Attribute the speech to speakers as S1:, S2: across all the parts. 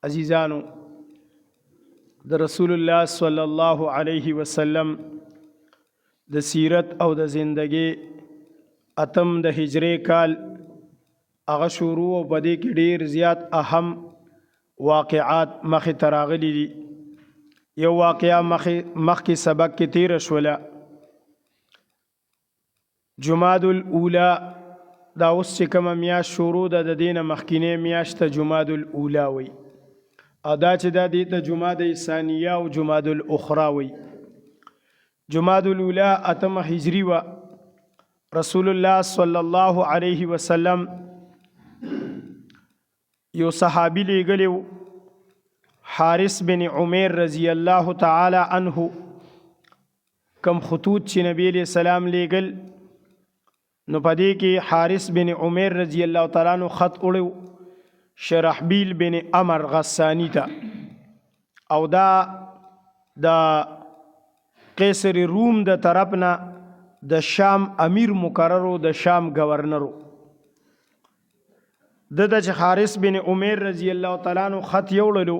S1: عزیزانو د رسول الله صلی الله علیه وسلم د سیرت او د زندگی اتم د هجری کال هغه شروع او بدی کې ډیر زیات اهم واقعات مخې تراغلي دي. یو واقعا مخکې سبق کې تیر شوله، جماد الاولا دا اوس چې کومه میاشت شروع ده د دینه مخکینه میاشت ته جماد الاولا وي، او دا چې دا دې ته جماد ثانیه او جماد الاخرى وي. جماد الاولا اتم هجری و رسول الله صلی الله علیه وسلم یو صحابی لګلیو حارث بن عمیر رضی الله تعالی عنه، کم خطوط چې نبی علیہ السلام لګل نو پدې کې حارث بن عمیر رضی الله تعالی عنہ خط وړو شرحبیل بن عمر غسانی ته، او دا د قیصر روم د طرفنا د شام امیر مقررو د شام گورنرو. د چې حارث بن عمیر رضی الله تعالی عنہ خط یوړلو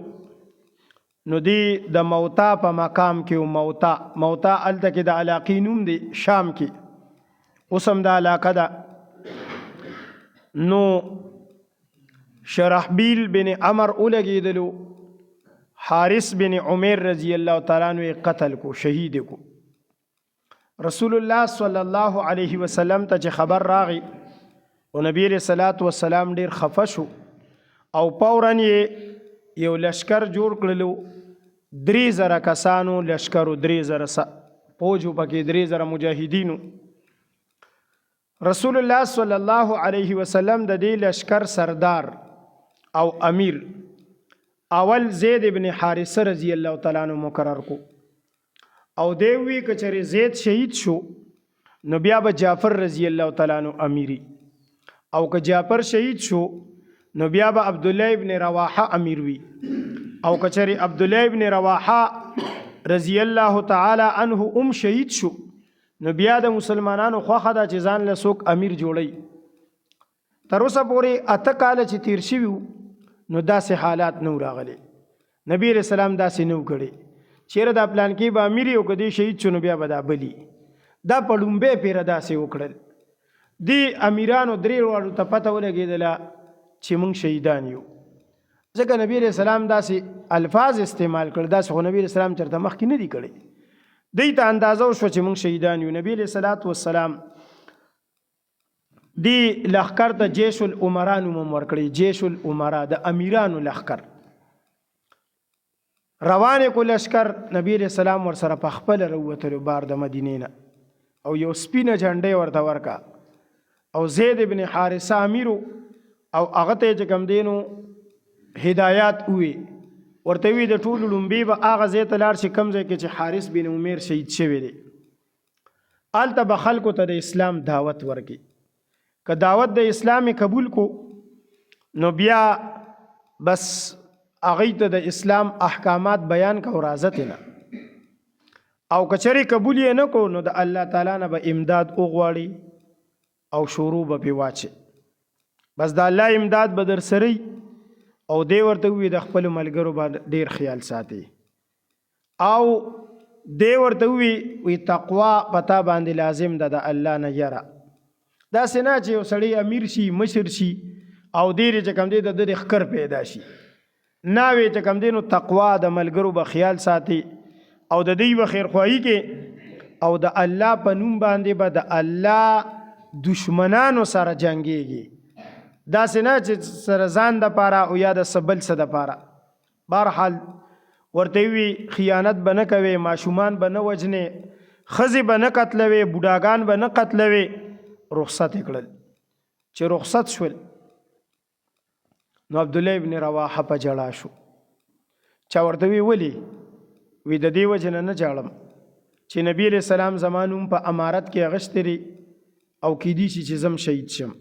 S1: نو دی د موتا په مقام کې موتا الته کې د علاقې نوم دی شام کې، اوسم د علاقه ده. نو شرحبیل بن عمر اولګیدلو، حارث بن عمیر رضی الله تعالی عنہ قتل کو، شهید کو. رسول الله صلی الله علیه وسلم ته خبر راغی او نبی علیہ الصلوۃ والسلام ډیر خفه شو او فورا یو لشکر جوړ کړلو، 3000 کسانو لشکرو، 3000 فوجو پکې 3000 مجاهدینو. رسول الله صلی الله علیه وسلم د دې لشکر سردار او امیر اول زید ابن حارثه رضی الله تعالی عنہ مقرر کو، او دیوی کچری زید شهید شو نو بیا به جعفر رضی الله تعالی عنہ امیری، او که جعفر شهید شو نو بیا به عبد الله ابن رواحه امیر وی، او کچری عبد الله ابن رواحه رضی الله تعالی عنہ شهید شو نو بیا د مسلمانانو خوخه دا چې ځان له څوک امیر جوړی. تر اوسه پورې اته کاله چې تیر شوي نو داسې حالات نو راغلي، نبی رسول الله داسې نو کړي چیرې دا پلان کې به امیر یو کدی شهید شو نو بیا به دا بلی دا پړومبه پیر داسې وکړل. دی امیرانو درې وړو ته پته ولګېدله چې موږ شهیدان یو، ځکه نبی رسول الله داسې الفاظ استعمال کړل، داسې خو نبی رسول الله چرته مخکې نه دی کړی. دی ته اندازه شو چې موږ شهیدان یو. نبی علیہ الصلوۃ والسلام دی لخر ته جیش الامراء نوم ورکړي، جیش الامراء د امیرانو لخر. روانه کو لشکر نبی علیہ السلام ور سره په خپل وروتلو بار د مدینې نه، او یو سپینه جنډې ورته ورکا، او زید ابن حارثه امیرو، او هغه ته چې کوم دینو هدایات وی ورته وی د ټولو لومبي به هغه ځای ته لاړ شي کوم ځای کې چې حارث بن عمیر شهید شوی دی، هلته به خلکو ته د اسلام دعوت ورکړي. که دعوت د اسلام قبول کو نو بیا بس هغې ته د اسلام احکامات بیان کو راځته نه، او کچری قبول یې نه کو نو د الله تعالی نه به امداد وغواړي او شروع به پې واچي، بس د الله امداد به در سره او دی ورته وی د خپل ملګرو باندې ډیر خیال ساتي، او دی ورته وی تقوا پتا باندې لازم ده د الله نه یره. دا سنا چې یو سړی امیر شي مشر شي او ډیر چې کم دی د خکر پیدا شي، ناوی چې کم دی نو تقوا د ملګرو به خیال ساتي او د دوی به خیرخواهي کې، او د الله په نوم باندې به د الله دشمنانو سره جنګیږي. دا سنا چې سره ځان د پاره او یا د سبل څه د پاره. بهرحال ورته وی خیانت به نه کوي، ماشومان به نه وجنې، ښځې به نه قتلوي، بوډاګان به نه قتلوي. رخصت کړل. چې رخصت شول نو عبد الله ابن رواحه په جړا شو. چا ورته وی ولی؟ وی د دې وجه نه جاړم چې نبی علیہ السلام زمانوم په امارت کې اغشتري او کیدی شي چې زم شهید شم.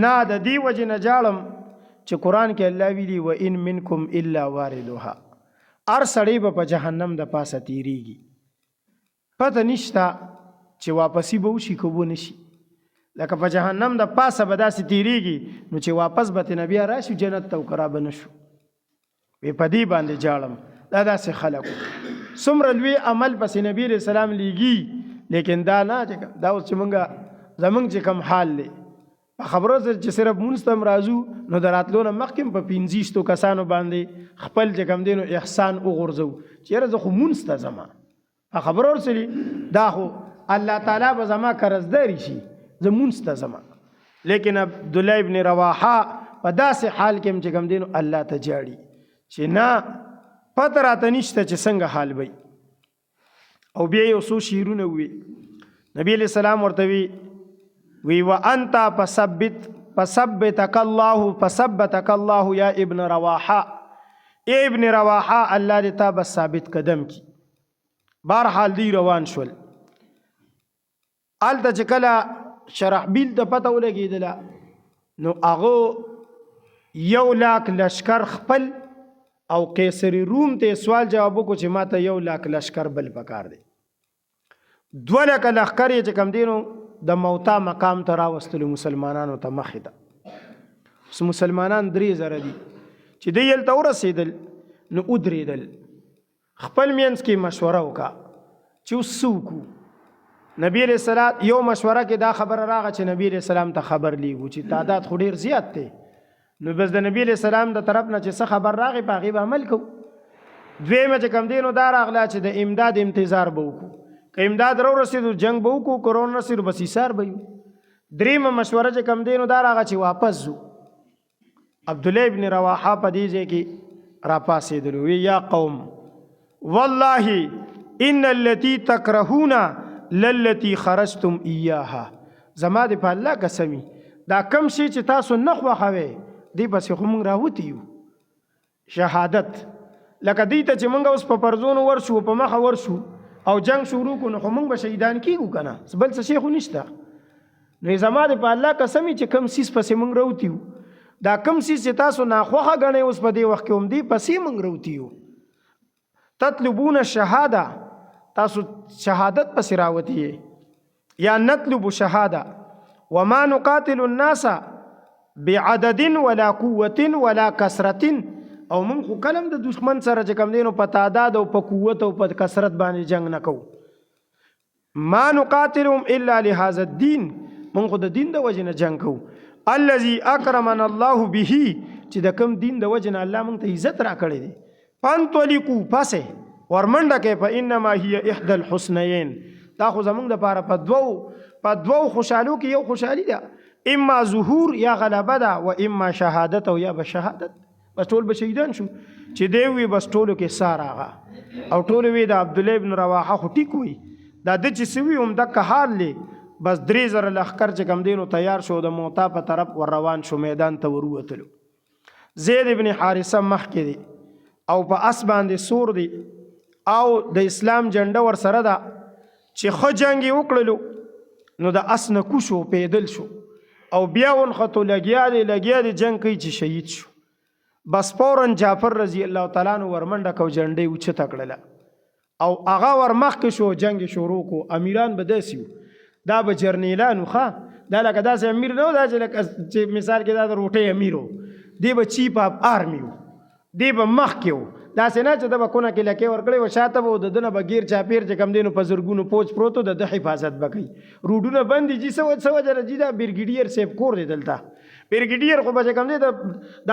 S1: نه د دې وجه نه جاړم چې قرآن کې الله ویلي و ان منکم الا واردها، هر سړی به په جهنم د پاسه تیریږي، پته نشته چې واپسی به وشي که به نشي. لکه په جهنم د پاسه به داسې تیریږي نو چې واپس به ترې بیا راشي جنت ته او که را به نه شو. وی په دې باندې جاړم. دا داسې خلک څومره لوی عمل پسې نبی علیہ السلام لیږي، لیکن دا نه چې دا اوس چې زمونږ چې کوم حال دی په خبرو سره چې صرف مونځ ته هم راځو نو د راتلو نه مخکې په 25 کسانو باندې خپل چې کوم دی نو احسان وغورځو چې یاره زه خو مونځ ته ځم. په خبرو سره دا خو الله تعالی به زما قرضداري شي، زه مونځ ته ځم. لیکن عبدالله ابن رواحه په داسې حال کې هم چې کوم دی نو الله ته جاړي چې نه پته راته نشته چې څنګه حال وي. او بیا یو څو شعرونه وي نبی علیہ السلام ورته وی وانت فثبتك الله یا ابن رواحه، ای ابن رواحه الله دې تا بس ثابت قدم کی. بهرحال دی روان شول. هلته چې کله شرحبیل ته پته ولګېدله نو هغه 1,00,000 لشکر خپل او قیصر روم ته سوال جواب وکړو چې ما ته 1,00,000 لشکر بل پکار دی. 2,00,000 لښکر یې چې کوم دی نو د موتا مقام ته راوستلو مسلمانانو ته مخې ته. اوس مسلمانان 3,000 دي چې دی هلته ورسېدل نو ودرېدل، خپل منځ کې مشوره وکړه چې اوس څه وکړو. نبی علیہ السلام یو مشوره کې دا خبره راغله چې نبی علیہ السلام ته خبر لیږو چې تعداد خو ډېر زیات دی، نو بس د نبی علیہ السلام د طرف نه چې څه خبر راغی په هغې به عمل کوو. دویمه چې کوم دی نو دا راغله چې د امداد انتظار به وکړو، که امداد راورسېدو جنګ به وکړو، که رانرسېدو بس ایثار به یو. دریمه مشوره چې کوم دی نو دا راغله چې واپس ځو. عبدالله ابن رواحه په دې ځای کې راپاڅېدلو، وی یا قوم والله ان التي تکرهون للتي خرجتم ایاها، زما دې په الله قسمی دا کم شي چې تاسو نه خوښوئ دی پسې خو موږ راوتي یو. شهادت لکه دی ته چې موږ اوس په پرزونو ورشو په مخه ورشو او جنگ شروع کو نو خو موږ به شهیدان کیږو که نه، بل څه شی خو نشته. نو زما دې په الله قسمی چې کم سیس پسې موږ راوتي یو، دا کم سیس چې تاسو ناخوښه ګڼئ اوس په دې وخت کې هم دی پسې موږ راوتي یو. تطلبون الشهاده، تاسو شهادت پسې راوتي یې، یا نطلب شهاده. وما نقاتل الناس بعدد ولا قوة ولا کثرت، او من خو کلم د دشمن سره چې کوم دی نو په تعداد او په قوت او په کثرت باندې جنگ نه کوو. ما نقاتلهم الا لهذا الدين، من خو د دین د وجې نه جنگ کوو. الذي اکرمنا الله به، چې د کوم دین د وجې نه الله موږ ته عزت را کړی دی. فانطلقوا، پسې ورمنډه کې، فانما هي احدى الحسنيين، دا خو زمونږ دپاره په دوو خوشحالو کې یو خوشحالي ده، اما ظهور یا غلبه ده و اما شهادت او یا به شهادت. بس ټول به شهیدان شو. چې دی وي بس ټولو کې سا راغه او ټولو وی د عبدالله ابن رواحه خو ټیک وي، دا د چې سوي هم دکه حال دی. بس 3,000 لښکر چې کوم دی نو تیار شو، د موتا په طرف ور روان شو، میدان ته ور ووتلو. زید ابن حارثه مخکې دی او په اس باندې سور دی او د اسلام جنډه ور سره ده. چې ښه جنګ یې وکړلو نو د اس نه کوشو، پیدل شو او بیا ونښتو، لګیا دی جنګ کوي چې شهید شو. بس فوراً جعفر رضی الله تعالی عنہ ورمنډه کو، جنډې اوچته کړله او هغه ورمخکې شو، جنګ شروع کو. امیران به داسې وو، دا به جرنیلانو، ښه دا لکه داسې امیر نه و، دا چې مثال کې دا د روټۍ امیر و، دی به چیف اف آرمي و، دی به مخکې و. داسې نه چې د به کونه کې لکې ورکړی و، شاته به و د ده نه به ګیر چاپېر چې کوم دی نو په زرګونو پوج پروت و، د ده حفاظت به کوي. روډونه بند دي، څه وجه جي دا بریګیډیر صاحب کور دی دلته. بریګیډیر خو به چې کوم دی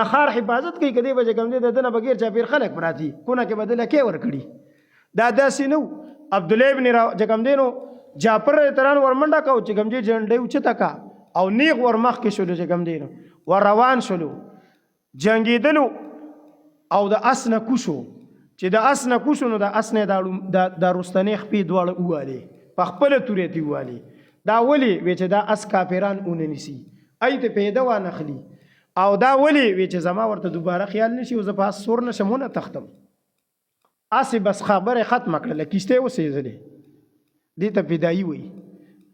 S1: د ښار حفاظت کوي، که دی به چې کوم دی د ده نه به ګیر چاپېر خلک پراته وي، کونه کې به ده لکې ورکړي. دا داسې نه و. عبدالله ابن چې کوم دی نو جعفر تران ورمنډه کو چې کوم دی جنډۍ اوچته کا او نیغ ورمخکې شولو، چې کوم دی نو ور روان شولو، جنګېدلو او د اس نه کوشو. چې د اس نه کوشو نو د اس نه د رستنې خپې دواړه ووالې، په خپله تورې ته ووالې. دا ولې وی چې دا اس کافران ونه نیسي، ای ته پیدا وانخلي، او دا ولې وی چې زما ورته دوباره خیال نشي او زه په اس سور نشم ونه تختم. اسې بس خبره ختمه کړله، کیشتې وسېځلې. دې ته فدایي وایي.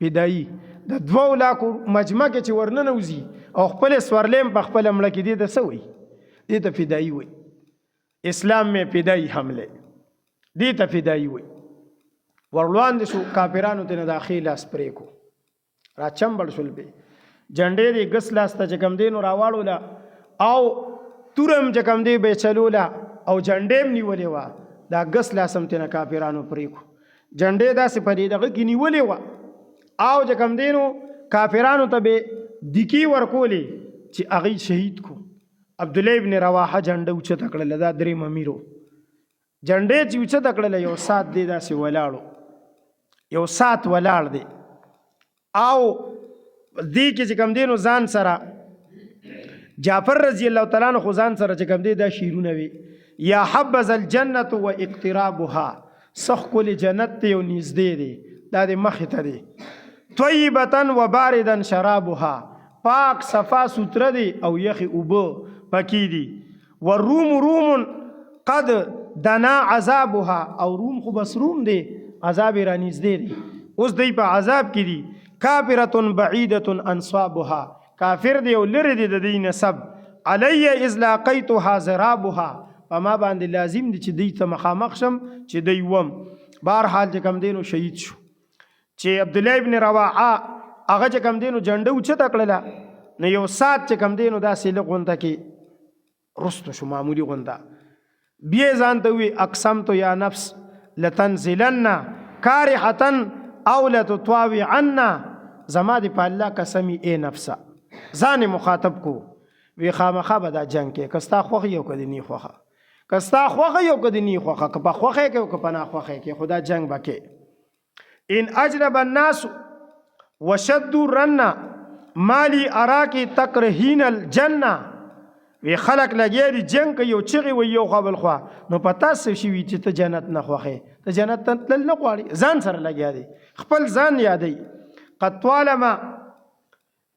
S1: فدایي د 2 لاکو مجمع کې چې ورننوځي او خپل سورلیم په خپله مړه کې، دې ته څه وایي؟ دې ته فدایي وایي. اسلام میں فدائی حملے، دی ته فدائی وي. ورلوان شو کافرانو ته داخل لاس پرې کو، را چمبل شول به جنډې دی ګس لاس ته چې کم دی نو راواړوله او تورم چې کم دی به چلوله او جنډې هم نیولې وه دا ګس لاسم تېنه کافرانو پرېښو جنډې داسې په دې دغه کې نیولې وه او چې کوم دی نو کافرانو ته به دیکې ورکولې چې هغوی شهید کو عبدالله ابن رواحه جنډه اوچته کړله دا درېم امیرو جنډې چې اوچته کړله یو ساعت دی داسې ولاړو یو ساعت ولاړ دی او دې کې چې کوم دی نو ځان سره جعفر رضی الله تعالی عنہ خو ځان سره چې کوم دی دا شعرونه وي یا حبذا الجنة و اقترابها سخ کل جنت دی او نږدې دی دا د مخې ته دی طیبة و باردا شرابها پاک صفا سوتره دی او یخې اوبه پکې دي والروم روم قد دنا عذابها او روم خو بس روم دی عذاب را نږدې دی اوس دی په عذاب کې دي کافرة بعیدة انصابها کافر دی او لرې دی د دې نسب علی اذ لاقیتها زرابها په ما باندې لازم دی چې دی ته مخامخ شم چې دی وم بهرحال چې کم دی نو شهید شو چې عبدالله ابن رواحه هغه چې کم دی نو جنډه اوچته کړله نو یو ساعت چې کم دی نو داسې لږ غونده کې رستو شو معمولي غونده بیا ځان ته وي اقسمت یا نفس لتنزلن کارحة او لتطاوعن زما دی په الله قسمی ای نفسه ځان مخاطب کو وی خامخا به دا جنګ کې که ستا خوښه یو که دې نی خوښه که ستا خوښه یو که دې نی خوښه که په خوښه کې او که په ناخوښه کې خو دا جنګ به کې ان اجرب الناس وشدوا رنا مالی اراکی تکرهین الجنه وی خلق لګیا دي جنګ کوي یو چغې وي یو خوا بل خوا نو په تاسو شوي چې ته جنت نه خوښې ته جنت ته تلل نه غواړې ځان سره لګیا دی خپل ځان یادوي قد طالما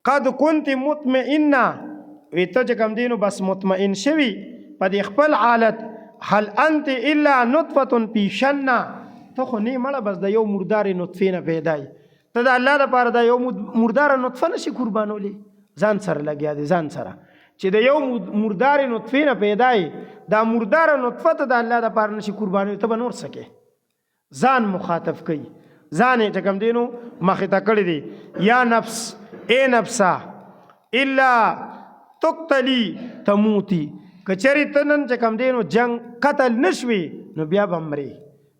S1: قد كنت مطمئنه وی ته چې کوم دی نو بس مطمئن شوي په دې خپل حالت هل انت الا نطفه فی شنه ته خو نه مړه بس د یو مردارې نطفې نه پیدای ته د الله لپاره د یو مرداره نطفه نشي قربانولی ځان سره لګیا دی ځان سره چې د یو مردارې نطفې نه پیدای دا مرداره نطفه ته د الله لپاره نشي قربانولی ته به نور سکې ځان مخاطب کوي ځان یې چې کوم دی نو مخې ته کړی دی یا نفس اے نفسه الا تقتلی تموتی که چېرې ته نن چې کوم دی نو جنګ قتل نشوي نو بیا به مرې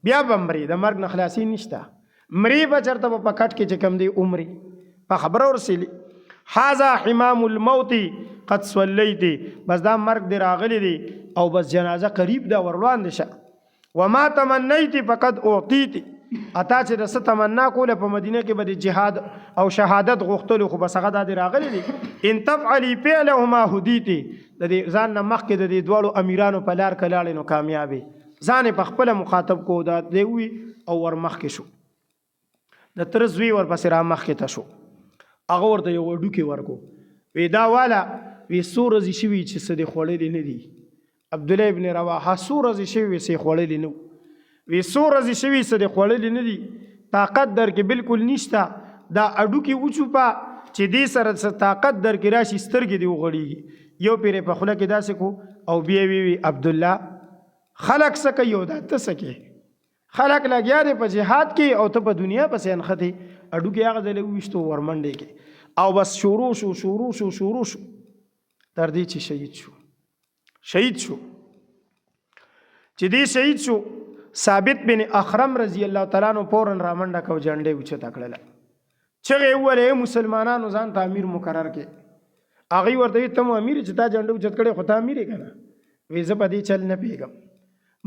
S1: بیا به مرې د مرګ نه خلاصي نشته مرې به چېرته به په کټ کې چې کوم دی عمرې په خبره ورسېلي هذا حمام الموت قد صلیتی بس دا مرګ دی راغلی دی او بس جنازه قریب دا ورلوان دی شه وما تمنیتی فقد اعطیتی اتا چې د څه تمنا کوله په مدینه کې به د جهاد او شهادت غوښتلو خو بس هغه دا دی راغلی دی ان تفعلی فعلهما هدیتی د دې ځان نه مخکې د دې دواړو امیرانو په لار کې لاړې نو کامیابې ځان یې په خپله مخاطب کو دا دی وي او ور مخکې شو د تره زوی ورپسې را مخکې ته شو هغه ورته یو وډوکې ورکو وی دا والا وی څو ورځې شوي چې څه دې خوړلې نه دي عبدالله ابن رواحه څو ورځې شوي وی څه خوړلې نه وی څو ورځې شوي څه دې خوړلې نه دي طاقت در کې بالکل نشته دا اډوکې وچوپه چې دې سره څه طاقت در کې راشي سترګې دې وغړېږي یو پیرې په خوله کې داسې کو او بیا وی عبدالله خلق څه کوي او دا ته څه کوې خلق لګیا دی په جهاد کې او ته په دنیا پسې انښتې اډوکې هغه ځای وویشتو ورمنډې کې او بس شروع شو تر دې چې شهید شو چې دې شهید شو ثابت بن اخرم رضی الله تعالی عنہ فورا را منډه کو جنډې اوچته کړله چغې وویلې مسلمانانو ځان ته امیر مقرر کې هغوی ورته وي ته مو امیر چې تا جنډه اوچت کړې خو ته امیر یې که نه وایي زه په دې چل نه پوهېږم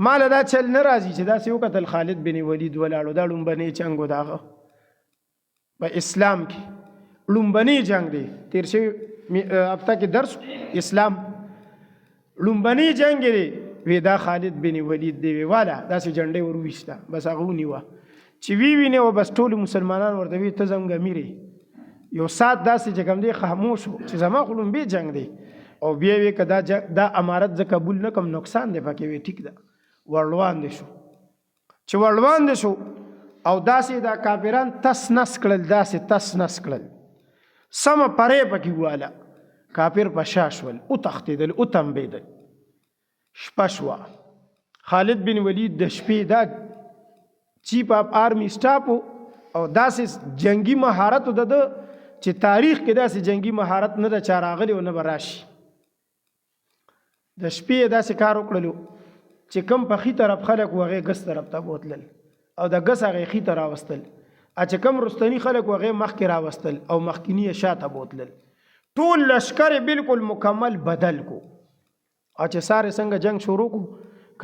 S1: ما له دا چل نه راځي چې داسې وکتل خالد بن ولید ولاړو دا لومبنی جنګ و د هغه په اسلام کې لومبنی جنګ دی تیر شوي هفته کې درس اسلام لومبنی جنګ دی وی دا خالد بن ولید دی وی والا داسې جنډې ور وویسته بس هغه ونیوه چې وینې و بس ټولو مسلمانان ورته وي ته زموږ امیر یو ساعت داسې چې کوم دی خاموش و چې زما خو لومبی جنګ دی او بیا وی که دا امارت زه قبول نه کم نقصان دی پکې وی ټیک ده ورلوان دی شو چې ورلوان دی شو او داسې دا کافران تس نس کړل سمه پرې پکې واله کافر په شا شول وتښتېدل وتمبېدل شپه شوه خالد بن ولید د شپې دا چیف اف آرمی سټاف او داسې جنگي مهارت د چې تاریخ کې داسې جنگي مهارت نه ده چا راغلی او نه به راشي د شپې داسې کار وکړلو چې کوم په خي طرف خلک وغه ګس طرف ته بوتلل او د ګس هغه خي طرف راوستل چې کوم رستنی خلک وغه مخکې راوستل او مخکینی شاته بوتلل ټول لشکر بالکل مکمل بدل کو او چې ساره څنګه جنگ شروع کو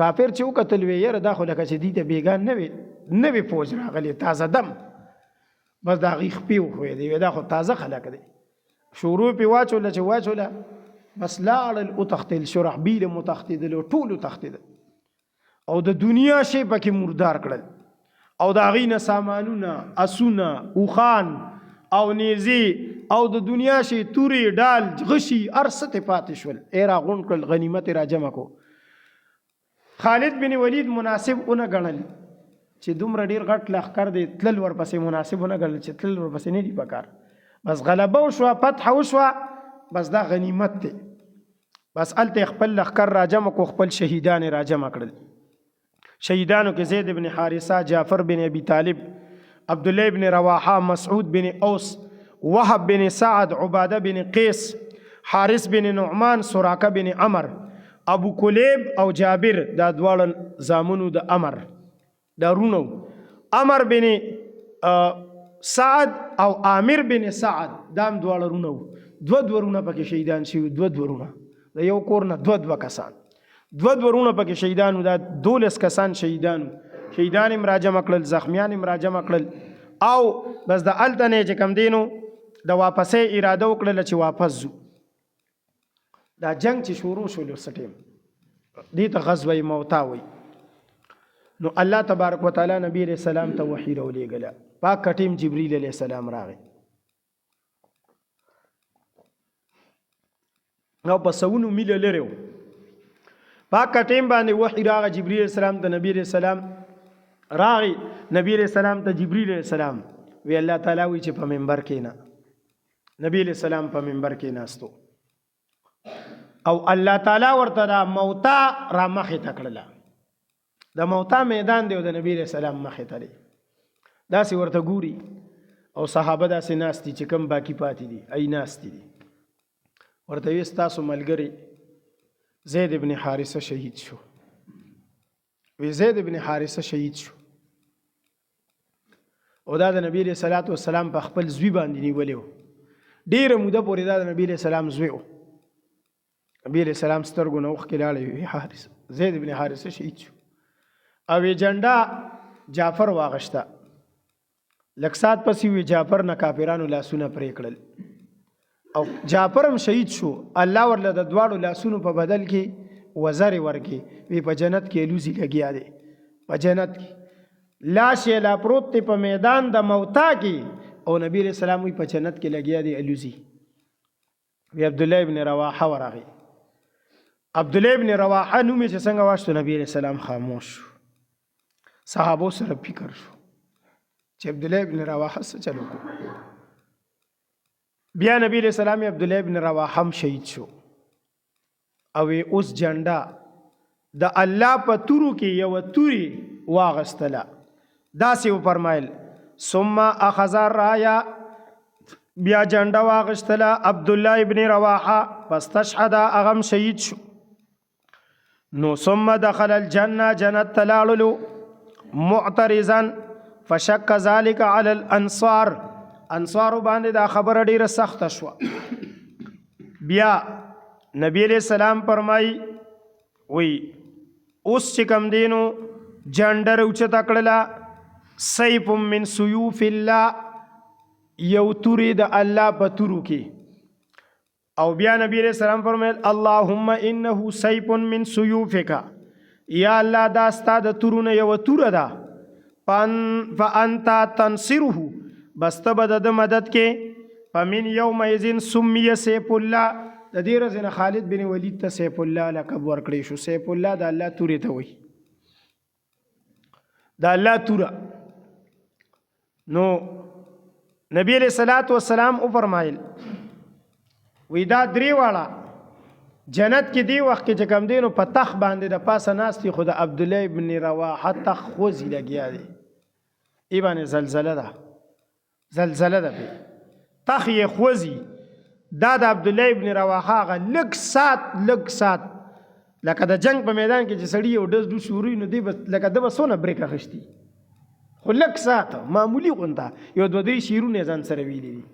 S1: کافر چې وکتل وی یره دا خو لکه چې دې ته بیګان نه وی فوج راغلی تازه دم بس دا غیخ پیو خو دی دا خو تازه خلک دی شروع پی واچوله چې واچوله بس لاړل او تختل شرحبیل متختدل ټول تختدل او د دنیا شی پکې مردار کړل او دا غینه سامانونه اسونه اوخان او نیزی او د دنیا شی توري ډال غشي ارسته پاتې شول ایرا غون کړل غنیمت را جمع کو خالد بن ولید مناسب اون غنل چې دومره ډیر غټ لخر دی تل ورپسې مناسب اون غنل چې تل ورپسې نه دی پکار بس غلبه وشو فتح وشو بس دا غنیمت دی بس الته خپل لخر را جمع کو خپل شهیدان را جمع کړل شهیدانو کې زید بن حارثه جعفر بن ابي طالب عبد الله بن رواحه مسعود بن اوس وهب بن سعد عباده بن قیس حارث بن نعمان سراقه بن عمر ابو کلیب او جابر دا دواړه زامنو د امر دا رونو امر بن سعد او عامر بن سعد دام دواړه رونو دو رونه پکې شهیدان شي دو رونه د یو کور نه دو کسان دو رونه پکې شهیدانو دا 12 کسان شهیدان مراجمه کړل زخمیان مراجمه کړل او بس د التنه چې کم دینو د واپسې اراده وکړل چې واپس ځو دا جنگ چې شروع شول سټیم دې ته غزوه موتا وای نو الله تبارک وتعالى نبی علیہ السلام ته وحی راولېګله پاک ټیم جبرئیل علیہ السلام راغی نو په سونو میل لريو پاک ټیم باندې وحی راغی جبرئیل علیہ السلام ته نبی علیہ السلام راغی نبی علیہ السلام ته جبرئیل علیہ السلام وی الله تعالی وی چې په منبر کې نه نبی علیہ السلام په منبر کې ناستو او الله تعالی ورته دا موتا را مخې تکړه د موتا میدان دی د نبی رسول الله مخې ته دی دا سی ورته ګوري او صحابه دا سی ناستي چې کم باقی پاتې دي ای ناستي دي ورته وي تاسو ملګری زید ابن حارثه شهید شو وی زید ابن حارثه شهید شو او دا د نبی رسول الله والسلام په خپل زوی باندې نیولیو ډیره موده پورې دا د نبی رسول الله زوی نبی علیہ السلام سترګو نه اوښ کې لاړې حارث زید ابن حارثه شهید شو او جنډا جعفر واغشتا لکسات پسې وی جعفر نه کافرانو لاسونه پرې کړل او جعفر هم شهید شو الله ورله د دواړو لاسونو په بدل کې وزر ورکی وی په جنت کې لوزي لګیا دی په جنت کې لاش یې لا پروت په میدان د موتا کې او نبی علیہ السلام وی په جنت کې لګیا دی الوزي وی عبد الله ابن رواحه ورغی عبد الله ابن رواحه نوم چې څنګه واشتو نبی علیہ السلام خاموش صحابو سره فکر شو چې عبد الله ابن رواحه څه چلو کو بیا نبی علیہ السلام عبد الله ابن رواحه هم شهید شو او اوس جنډا د الله په تورو کې یو توري واغستله داسې فرمایل ثم اخذ الرايه بیا جنډا واغستله عبد الله ابن رواحه واستشهد اغم شهید شو نو ثم دخل الجنه جنت تلالو معترضا فشك ذلك على الانصار انصار باندې دا خبره ډیره سخت شو بیا نبی علیہ السلام فرمای وی اوس چې کم دینو جنډر اوچ تکړلا سیف من سيوف الله یو توري د الله په تورو کې او بیا نبی علیہ السلام فرمایل اللهم انه سیف من سيوفک یا الله دا ستاد تورونه یو تور ده فانت تنصره بس تبد د مدد کې فمن یوم یذن سمی سیف الله د دې رزنه خالد بن ولید ته سیف الله لقب ورکړی شو سیف الله د الله توري ته وای د الله توره نو نبی علیہ الصلوۃ والسلام او فرمایل وی دا درې واړه جنت کې دی وخت کې چې کم دینو په تخ باندې د پاسه ناستي خو د عبد الله ابن رواحه تخ خوځي لګیا دی ای باندې زلزله ده تخ یې خوځي دا د عبد الله ابن رواحه غ لک سات لکه د جنگ په میدان کې چې سړی یو ډز ډو شروع نو دی لکه د بسونه بریک اخشتي خو لک ساته معمولی غونډه یو دوه درې شیرونه ځان سره ویلي دي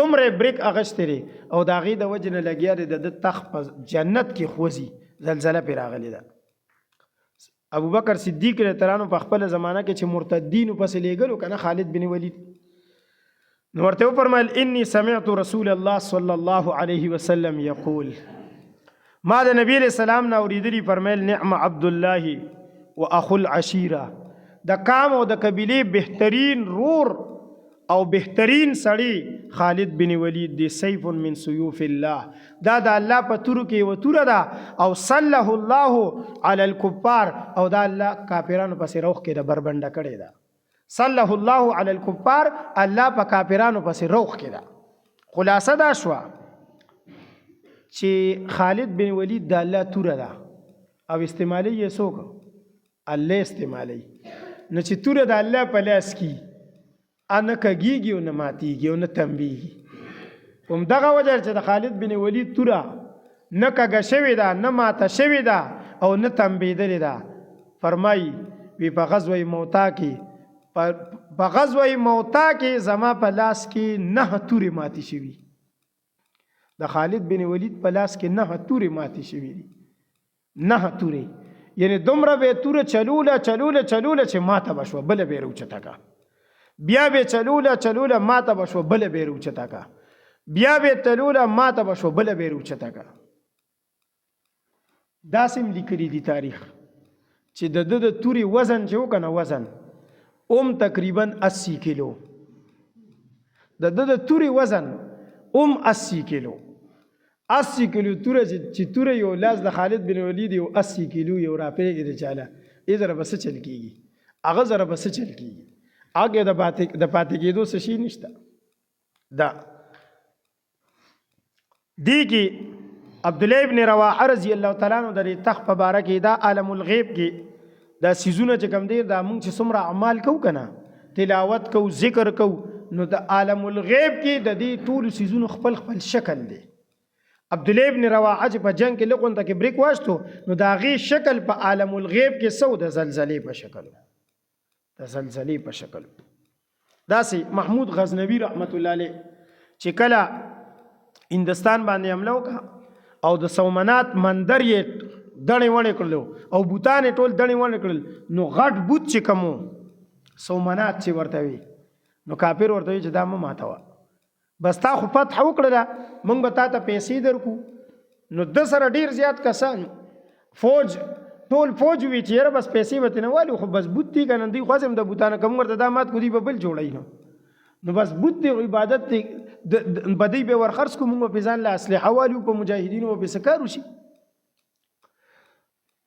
S1: دومره بریک اغشتري او د هغې د وجې نه لګیا دی د تخت په جنت کې خوځي زلزله پرې راغلې ده. ابوبکر صدیق رضی الله عنه په خپله زمانه کې چې مرتدینو پسې لیږلو که نه خالد بن ولید نو ورته وفرمیل انی سمعت رسول الله صلی الله علیه وسلم یقول ما د نبی علیہ السلام نه اورېدلي فرمیل نعم عبدالله و اخو العشیره د قام او د قبیلې بهترین رور او بهترین سړی خالد بن ولید دی سیف من سیوف الله دا د الله په تورو کې یوه توره ده او صلح الله علی الکفار او دا الله کافرانو پسې روخ کې د بربنډه کړې ده. صلح الله علی الکفار الله په کافرانو پسې روخ کې ده. خلاصه دا شوه چې خالد بن ولید د الله توره ده او استعمالی یې څوک الله استعمالی نو چې توره د الله په لاس کې نه کږیږي او نه ماتیږي او نه تنبیږي همدغه وجه چې د خالد بن ولید توره نه کږه شوې ده نه ماته شوې ده او نه تنبیدلې ده. فرمایي وی په غزوه موتا کې زما په لاس کې 9 تورې ماتې شوي د خالد بن ولید په لاس کې 9 تورې ماتې شوي دي 9 تورې یعنی دومره به توره چلوله چې ماته به شوه بله به یې راوچته کا بیا به چلوله ماته به شوه بله به یې راوچته کا بیا به تلوله ماته به شوه بله به یې راوچته کا. داسې هم لیکلي دي تاریخ چې د ده د تورې وزن چې وکه نه وزن تقریبا 80 کیلو د ده د تورې وزن 80 کیلو 80 کیلو توره چې توره یو لاس د خالد بن ولید یو 80 کیلو یو راپرېږي د چاله ای زره به څه چل کېږي هغه زره به څه چل کېږي هغې د پاتې کېدو څه شي نشته. دا دی کې عبدالله ابن رواحه رضی الله تعالی عنہ د تخت په باره کې دا عالم الغیب کې دا سیزونه چې کوم دی دا موږ چې څومره اعمال کوو که نه تلاوت کوو ذکر کوو نو د عالم الغیب کې د دې ټولو سیزونو خپل شکل دی. عبدالله ابن رواحه چې په جنگ کې لغونته کې بریک واشتو نو د هغې شکل په عالم الغیب کې سو د زلزلې په شکل داسې محمود غزنوي رحمت الله علیه چې کله هندستان باندې حمله وکړه او د سومنات مندر یې دڼې وڼې کړلو او بوتان یې ټول دڼې وڼې کړل نو غټ بوت چې کوم سومنات چې ورته وي نو کافر ورته وي چې دا مه ماتوه بس تا خو فتح وکړله موږ به تا ته پیسې درکو نو د سره ډېر زیات کسان ټول فوج وي چې یاره بس پیسې به ترې نه والو خو بس بوت دی که نه دوی خو هم د بوتانه که موږ ورته دا مات کړو دوی به بل جوړوي نو بس بوت دی عبادت دی بدی به ورخرڅ کړو موږ به پرې ځان له اسلحه والو په مجاهدینو به پرې څه کار وشي.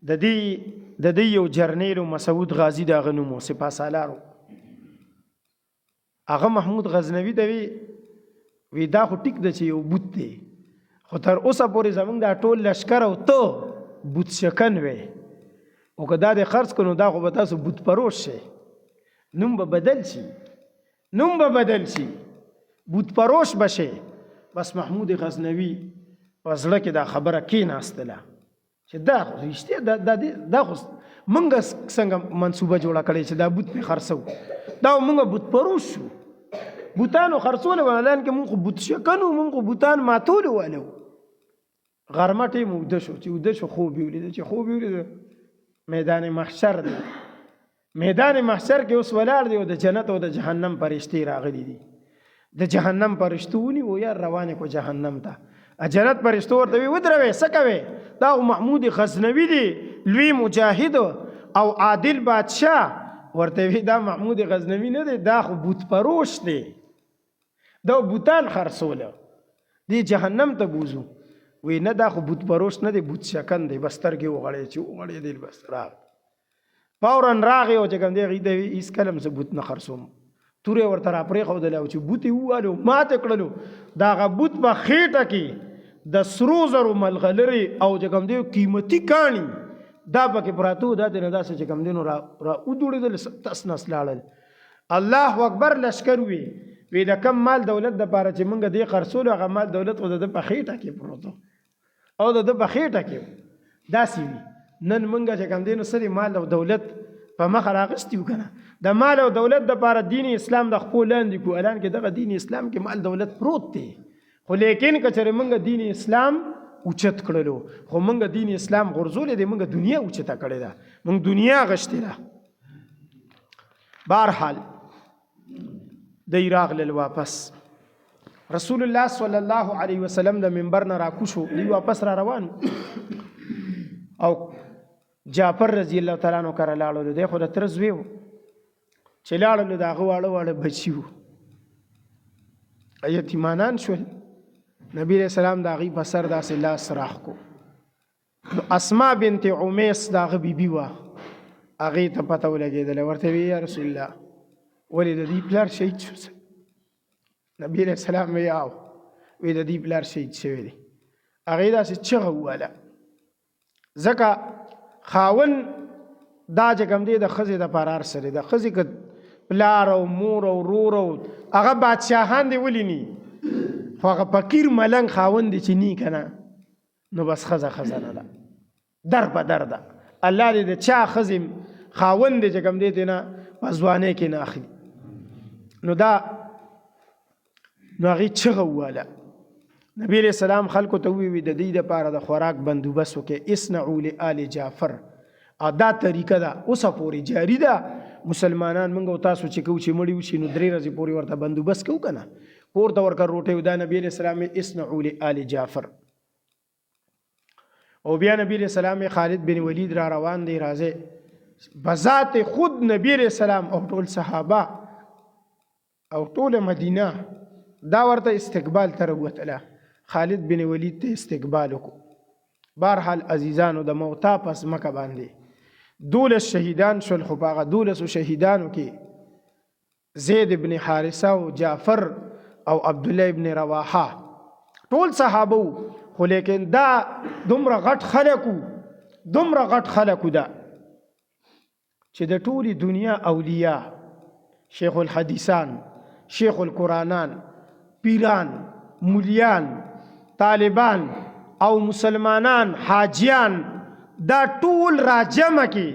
S1: د دې یو جرنیل مسعود غازي د هغه نوم و سپاه سالار هغه محمود غزنوي ته وی دا خو ټیک ده چې یو بوت دی خو تر اوسه پورې زموږ دا ټول لشکر او ته بوت شکن وی او که دا دې خرڅ کړو دا خو به تاسو بوت پروش شئ نوم به بدل شي بوت پروش به شئ. بس محمود غزنوي په زړه کې دا خبره کېناستله چې دا خو رښتیا دا خو موږ څنګه منصوبه جوړه کړې چې دا بوت مې خرڅو دا موږ بوت پروش شو بوتانو خرڅول ولان کې موږ بوت شکنو موږ بوتان ماتول والو غرمه ټیم وده شو چې وده شو خوب یولید میدان محشر دی میدان محشر کې اوس ولاړ دی او د جنت او د جهنم فرشتي راغلي دي د جهنم فرشتونی و یا روانه کو جهنم ته جنت فرشتو ورته ودروي سکوي دا محمود غزنوي دی لوی مجاهد او عادل بادشاه ورته دا محمود غزنوي نه دی دا خو بوت پروش دی دا بوتان خرڅوله دی جهنم ته بوزو وی نه دا خو بوت پروش نه دی بوت شکن دی بسترګې وغړې دی بس راغ فورن راغی او چې کوم دی غي دی هیڅ کلم څه بوت نه خرڅوم تورې ورته را پرېښودلی او چې بوت یې ووالو ماته کړلو د هغه بوت په خېټه کې د سرو زرو ملغلرې او چې کوم دی قیمتي کاڼي دا پکې پراته وو دا ترې داسې چې کوم دی نو را ودوړېدل تس نس لاړل. الله اکبر لشکر وي د کم مال دولت دپاره چې موږ دې خرڅولو هغه مال دولت خو د ده په خېټه کې پروت او د ده په خېټه کې داسې وي. نن مونږ چې کوم دی نو څه مال او دولت په مخه راغستي یو که نه. د مال او دولت دپاره دین اسلام د خپو لاندې کړو. الان کې دغه دین اسلام کې مال دولت پروت دی، خو لیکن که چېرې مونږ دین اسلام اوچت کړلو، خو مونږ دین اسلام غورځولی دی، مونږ دنیا اوچته کړې ده، مونږ دنیا غشتې ده. بهرحال دی راغلل واپس. رسول الله صلی الله علیه وسلم د منبر نه راکوشو، دی واپس را روانو او جعفر رضی الله تعالی عنہ کره لاړلو. دی خو د تره زوی و چې لاړلو د هغه واړه واړه بچي وو، یتیمانان شول. نبی علیہ السلام د هغې په سر داسې لاس راخ کو. نو اسما بنت عمیس د هغه بیبي وه، هغې ته پته ولګېدله. ورته وی یا رسول الله ولې د دې پلار شهید شو؟ نبی علیہ السلام وی او وی د دې پلار شهید شوی دی. هغې داسې چغه ووهله، ځکه خاون دا چې کوم دی د ښځې دپاره هر څه دی. د ښځې که پلار او مور او ورور او هغه بادشاهان دی ولیني، خو هغه فقیر ملنګ خاون دی چې نی که نه، نو بس ښځه ښځه نه ده، در په در ده. الله دې د چا ښځې خاون دی چې کوم دی نه په ځوانۍ کې نه اخلي. نو هغې چغه ووهله. نبی علیہ السلام خلکو ته ووی د دې دپاره د خوراک بندوبست وکړئ، اصنعوا لآل جعفر. او دا طریقه ده اوسه پورې جاري ده. مسلمانان موږ او تاسو چې کوو چې مړي وشي نو 3 ورځې پورې ورته بندوبست کوو که نه، کور ته ورکړه روټۍ. دا نبی علیہ السلام اصنعوا لآل جعفر. او بیا نبی علیہ السلام خالد بن ولید را روان دی، راځي بذات خود نبی علیہ السلام او ټول صحابه او ټول مدینه دا ورته استقبال ته راوتله. خالد بن ولید ته استقبال وکړو. بهرحال عزیزانو د موتا پس مکه باندې 12 شهیدان شول، خو په هغه 12 شهیدانو کې زید بن حارثه او جعفر او عبدالله ابن رواحه ټول صحابه وو. خو لیکن دا دومره غټ خلکو ده چې د ټولې دنیا اولیاء، شیخ الحدیثان، شیخ القرآنان، پیران، مولیان، طالبان او مسلمانان، حاجیان، دا ټول راجمع کې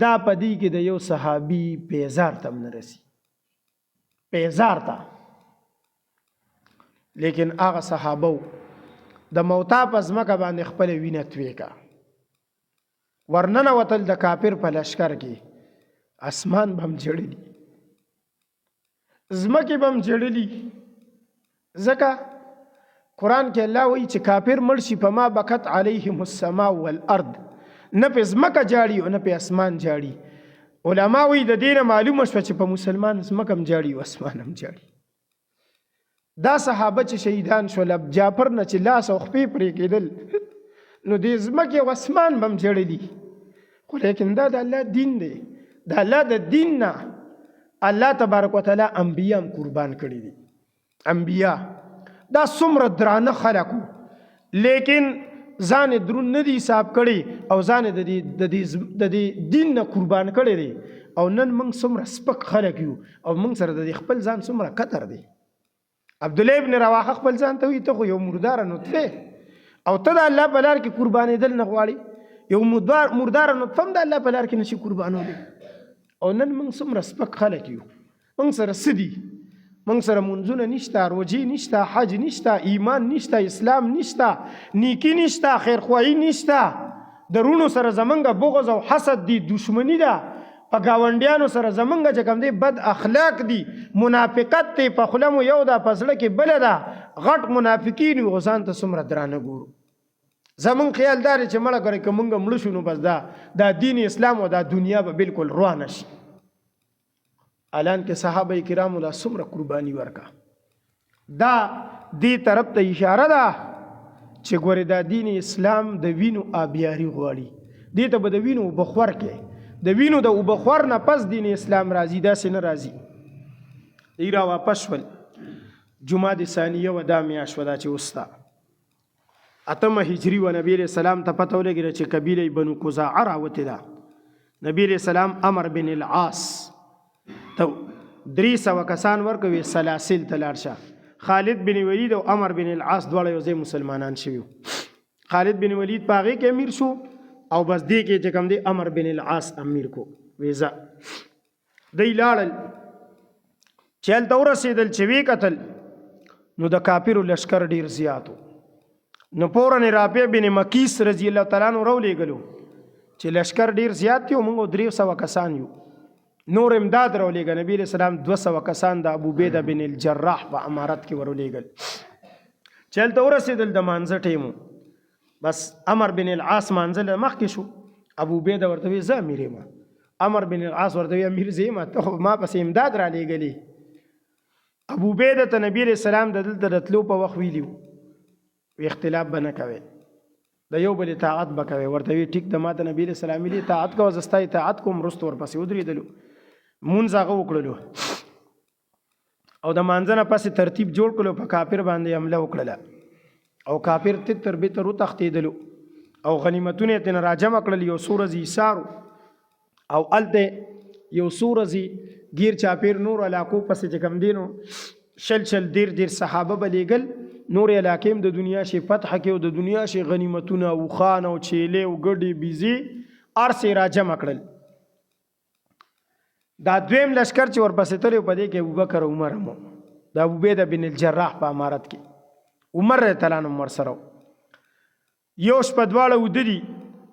S1: دا پدې کې د یو صحابي پیزار ته هم نه رسي، پیزار ته. لیکن هغه صحابه د موتا په ځمکه باندې خپل وینه توی کا، ورننوتل د کافر په لشکر کې. اسمان به هم جړلي، ځمکې به هم جړلي، ځکه قرآن کې الله وایي چې کافر مړ شي په ما بکت علیهم السماء والارض، نه په ځمکه جاړي او نه په اسمان جاړي. علما وایي د دې نه معلومه شوه چې په مسلمان ځمکه هم جاړي او اسمان هم جاړي. دا صحابه چې شهیدان شول، جعفر نه چې لاس او خپې پرې کېدل، نو د ځمکې او اسمان به هم جړلي. خو لیکن دا د الله دین دی، د الله د دین نه الله تبارک وتعالی انبیا هم قربان کړي دي. انبیا دا څومره درانه خلکو، لیکن ځان درون نه دي حساب کړي او ځان د دې دین نه قربان کړي دي. او نن موږ څومره سپک خلک یو او موږ سره د خپل ځان څومره قدر دی. عبدالله ابن رواحه خپل ځان ته وایي ته خو یو مرداره نطفه او ته د الله په لار کې قربانېدل نه غواړې، یو مرداره نطفه هم د الله په لار کې نشي قربانولی. او نن موږ څومره سپک خلک یو، موږ سره څه دي؟ موږ سره منځونه نشته، روجې نشته، حج نشته، ایمان نشته، اسلام نشته، نیکی نشته، خیرخواهي نشته. د رونو سره زمونږ بغض او حسد دی، دشمنی ده. په ګاونډیانو سره زمونږ چې کوم دی بد اخلاق دي، منافقت دی، په خوله مو یو ده په زړه کې بله ده. غټ منافقین یو، ځان ته څومره درانه ګورو. زمونږ خیال دا دی چې مړه کړئ که مونږ مړه شو نو بس دا دین اسلام او دا دنیا به بالکل روانه شي. الان کې صحابه کرامو دا څومره قرباني ورکا. دا دې طرف ته اشاره ده چې ګورې دا دین اسلام د وینو آبیاري غواړي. دې ته به د وینو اوبخور کې، د وینو د اوبخور نه پس دین اسلام راځي، داسې نه راځي. دی را واپس شول. جمادی ثانیه و دا میاشت و دا چې وستا 8 هجری و نبی علیہ السلام ته پته ولګېده چې قبیله بنو خزاعه راوتې ده. نبی علیہ السلام عمرو بن العاص ته 300 کسان ورکوي سلاسل ته لاړ شه. خالد بن ولید او عمرو بن العاص دواړه یو ځای مسلمانان شوي. خالد بن ولید په هغې کې امیر شو او بس دې کې چې کوم دی عمر بن العاص امیر کو ویزا دی لاړل چې هلته ورسېدل چې وی کتل نو د کافرو لشکر ډیر زیاتو نو فورن رافع بن مکیس رضی الله تعالی عنہ راولېږلو چې لشکر ډیر زیات یو موږ 300 کسان یو نور امداد راولېږه نبی علیہ السلام 200 کسان د ابو عبیده بن الجراح په امارت کې ورولېږل چې هلته ورسېدل د مانځه ټیمو بس عمر بن العاص مانځل مخکې شو ابو عبیده ورته وی زه امیر یم عمر بن العاص ورته وی امیر زه یم ته ما پسې امداد را لېږلې ابو عبیده ته نبی علیہ السلام د دلته راتلو په وخت ویلي وی اختلاف به نه کوئ د یو بل اطاعت به کوئ ورته وی ټیک د ما ته نبی علیہ السلام ویلي اطاعت کوه زه ستا اطاعت کوم وروسته ورپسې ودرېدلو مونځ هغه وکړلو او د مانځه نه پسې ترتیب جوړ کړلو په کافر باندې حمله وکړله او کافر تتر بتر وتښتېدلو او غنیمتونه یې ترې راجمع کړل یو څو ورځې ایثارو او هلته یو څو ورځې ګیر چاپیر نور علاقو پسې چې کوم دی نو شل دیر صحابه به لېږل نور علاقې هم د دنیا شي فتح کې او د دنیا شي غنیمتونه او خان او چیلې او ګډې بیزې هر څه یې راجمع کړل دا دویم لشکر چې ورپسې تللی په دې کې ابوبکر عمر هم د ابو عبیده بن الجراح په امارت کې عمر رضی الله عنه ورسره یو شپه دواړه وده دي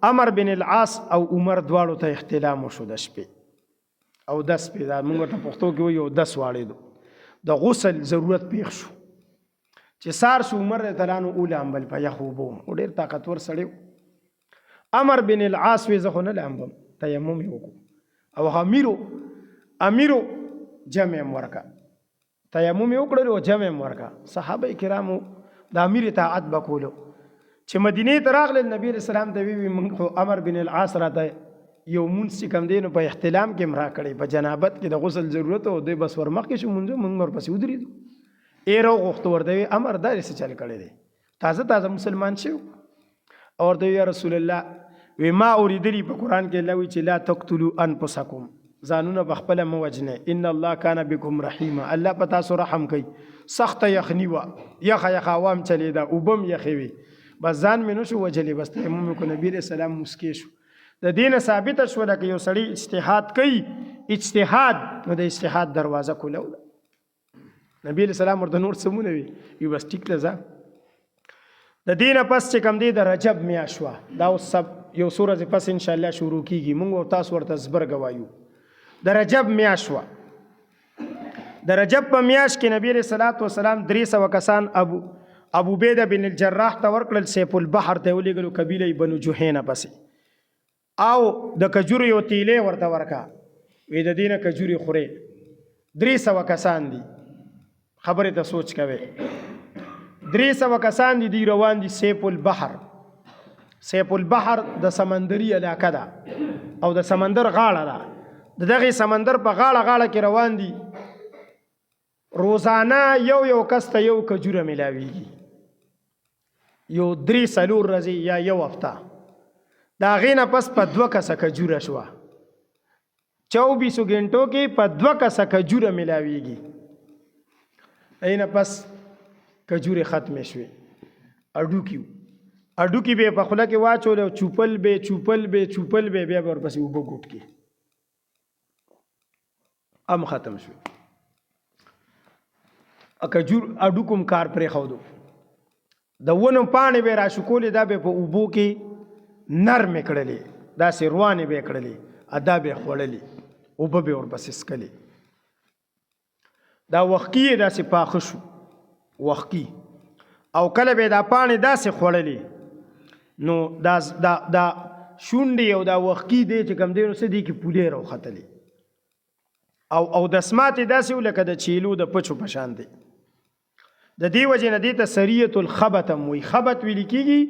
S1: عمر بن العاص او عمر دواړو ته احتلام وشو د شپې او 10 شپې دا موږ ورته پښتو کې وایو 10 واړېدو د غسل ضرورت پیښ شو چې سار شو عمر رضی الله عنه ولامبل په یخو اوبو او ډېر طاقتور سړی عمر بن العاص وی زه خو نه لامبم تیمم یې وکړو او امیرو جمع ورکا تیمم یې وکړلو جمع ورکا صحابه کرامو د امیر اطاعت وکولو چې مدینه ته راغلل نبی رسول الله ته وی موږ عمر بن العاص راته یو مونږ چې کوم دی نو په احتلام کې مرا کړی په جنابت کې د غسل ضرورت او د بس ورمخ کې شو موږ ورپسې ودرېدو ایرو غوښتو ورته وی امر داسې څه چل کړی دی تازه مسلمان شو او ورته یا رسول الله وی ما اوریدلی په قرآن کې الله وی چې لا تقتلوا انفسکم ځانونه په خپله مه وجنئ ان الله کان بکم رحیما الله په تاسو رحم کوي سخته یخني وه یخه عوام چلیده اوبه م یخې وي بس ځان مې نه شو وجلی بس تیمم مې کو نبي علیه السلام مسکې شو د دې نه ثابته شوله که یو سړی اجتهاد کوي اجتهاد نو د اجتهاد دروازه کوله ده نبی علیه السلام ورته نور څه وي بس ټیک ده ځه د دې نه پس چې کوم دی د رجب میاشت وه دا اوس یو څو ورځې پس انشاءالله شروع کېږي موږ او تاسو ورته زبرګه وایو د رجب میاشت وه د رجب په میاشت کې نبی علیه الصلاة والسلام 300 کسان ابو عبیده بن الجراح ته ورکړل سیف البحر ته ولېږلو قبیله بنو جحینه پسې او د کجورو یو تیلې ورته ورکا وی د دې نه کجورې خورې 300 کسان دي خبرې ته سوچ کوئ 300 کسان دي روان دي سیف البحر د سمندري علاقه ده او د سمندر غاړه ده د دغه سمندر په غاړه کې روان دي روزانه یو کس ته یو کجوره ملاویږي یو 3 ورځې یا یو هفته د هغې نه پس په 2 کسه کجوره شوه 24 غنټو کې په 2 کسه کجوره ملاویږي هغې نه پس کجورې ختمې شوې اډوکي به په خوله کې واچول او چوپل به بیا به ورپسې اوبه ګوټ کې ام ختم شو کجور اډوکم کار پرې خودو د ونو پاڼې به راشکولې دا به په اوبو کې نرمې کړلې داسې روانې به کړلې ادا به خوړلې اوبه به ورپسې څکلې دا وښکي یې داسې پاخه شو وښکي او کله به دا پاڼې داسې خوړلې نو دا شونډې او دا وښکي دی چې کوم دی نو څه دی کې پولې راوختلې او د سماتې داسې و لکه د چیلو د پچو په شان دی د دې وجې نه دې ته سریة الخبط هم وایي خبط ویل کېږي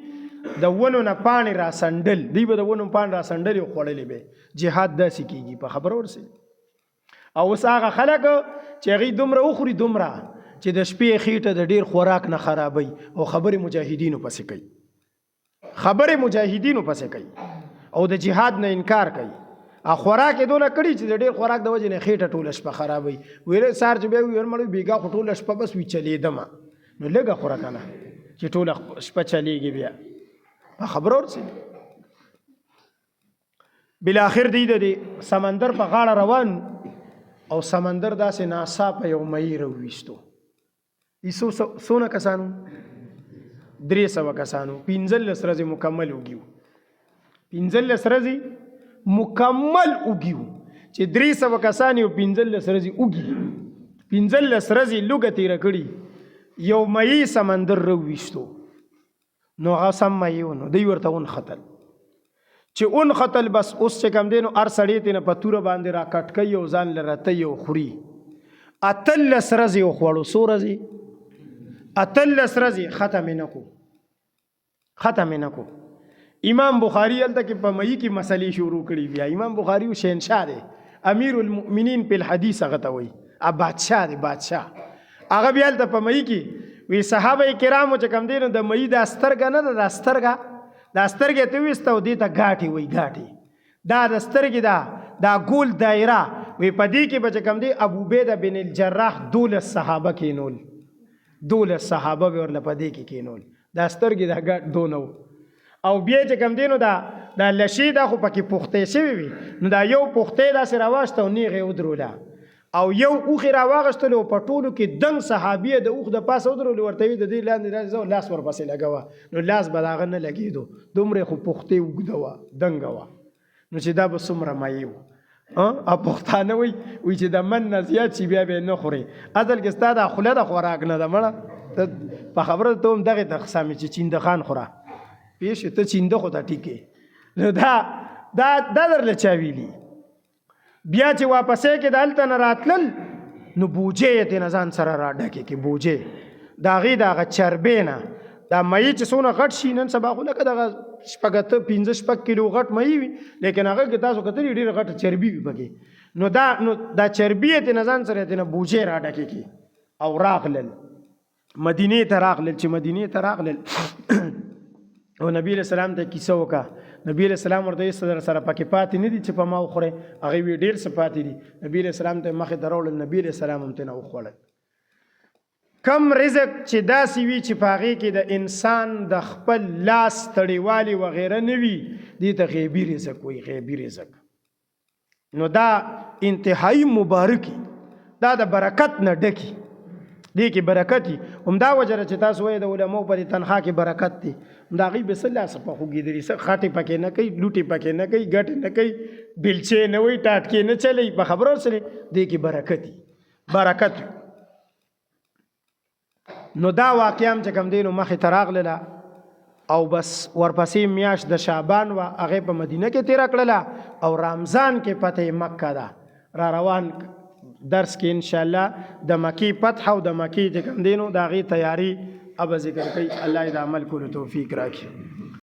S1: د ونو نه پاڼې راسنډل دوی به د ونو پاڼې راسنډلې او خوړلې به جهاد داسې کېږي په خبره ورسې او اوس هغه خلک چې هغوی دومره وخوري دومره چې د شپې خېټه د ډېر خوراک نه خرابوي او خبرې مجاهدینو پسې کوي او د جهاد نه انکار کوي خوراک یې دونه کړي چې د ډېر خوراک د وجې نه خېټه ټوله شپه خرابوي ویل سهار چې بیا ویل مړی بېګا خو ټوله شپه بس وي چلېدمه نو لږه خوره که نه چې ټوله شپه چلېږي بیا په خبره ورسېږي بالاخر دی د سمندر په غاړه روان او سمندر داسې ناڅاپه یو مئی راوویستو. څونه کسانو؟ 300 کسانو. 15 ورځې مکمل وګیو. 15 ورځې مکمل وګیو چې 300 کسان یو 15 ورځې وګي. 15 ورځې لوګه تېره کړي یو مئی سمندر راوویستو. نو هغه سم مئی و. نو دوی ورته ونښتل چې ونښتل بس اوس چې کوم دی نو هر سړی ترې نه په توره باندې را کټ کوي او ځان له رتۍ او خوري. 18 ورځې وخوړو. څو ورځې؟ 18 ورځې ختمې نه کو. امام بخاری هلته کې په مئی کې مسلې شروع کړي. بیا امام بخاری شهنشاه دی، امیر المؤمنین په الحدیث هغه ته وایي، بادشاه دی، بادشاه. هغه بیا هلته په مئی کې وی صحابه کرامو چې کوم دی نو د مئی دا سترګه نه ده، دا سترګې ته ویسته او دې ته ګاټې وایي. ګاټې دا د سترګې دا ګول دایره وی په دې کې به چې کوم دی ابو عبیده بن الجراح 12 صحابه کېنول. 12 صحابه به ورله په دې کې کېنول. دا سترګې دا ګاټ دونه و. او بیا چې کوم دی نو دا لشي دا خو پکې پختې شوي وي. نو دا یو پختې داسې راواخېسته او نیغې ودروله او یو اوښې راواغېستلې او په ټولو کې دنګ صحابیه د اوښ د پاسه ودرولې. ورته وي د دې لاندې لاس ورپسې لګوه. نو لاس به د هغه نه لګېدو، دومره خو پختې اوږده وه، دنګه وه. نو چې دا به څومره مایې و. پښتانه وایي چې د من نه زیات شي بیا به یې نه خورې. اصل کې ستا دا خوله د خوراک نه ده مړه. په خبره ته هم دغې ته قسم چې چینده خان خوره پیش ته چینده خو ته ټیکې. نو دا درله چا ویلي؟ بیا چې واپسې کې د هلته نه راتلل نو بوجې یې ترېنه ځان سره را ډکې کې. بوجې د هغې د هغه چربې نه دا مئی چې څونه غټ شي نن سبا خو لکه دغه 15 کیلو غټ مئی وي، لیکن هغه کې تاسو کتلي ډېره غټه چربي وي پکې. نو دا چربي یې ترېنه ځان سره ترېنه بوجې را ډکې کې او راغلل مدینې ته. راغلل چې مدینې ته راغلل او نبی علیہ السلام ته کیسه وکړه. نبی علیہ السلام ورته یې سره پکې پاتې نه دي چې په ما وخورئ. هغې وی ډېر څه پاتې دي. نبی علیہ السلام ته مخې ته راوړل. نبی علیہ السلام هم ترېنه وخوړل. کم رزق چې داسې وي چې په هغې کې د انسان د خپل لاس تړیوالي وغیره نه وي، دې ته غیبي رزق وایي. غیبي رزق نو دا انتهایی مبارکي، دا د برکت نه ډکي. دې کې برکت وي. همدا وجه چې تاسو وایئ د علماو په دې تنخوا کې برکت دی. همدا هغوی به څه لاسه په خوږېدلي، څه خټې پکې نه کوي، لوټې پکې نه کوي، ګټې نه کوي، بلچې نه وایي، ټاټکې نه چلوي. په خبرو سره دې کې برکت وي. برکت وي. نو دا واقعه هم چې کوم دی نو مخې ته راغلله او بس ورپسې میاشت د شعبان وه، هغې په مدینه کې تېره کړله او رمضان کې فتح مکه ده. را روان درس کې انشاءالله د مکې فتح او د مکې چې کوم دی نو د هغې تیاري اب ذکر کوي. الله یې د عمل کولو توفیق راکړي.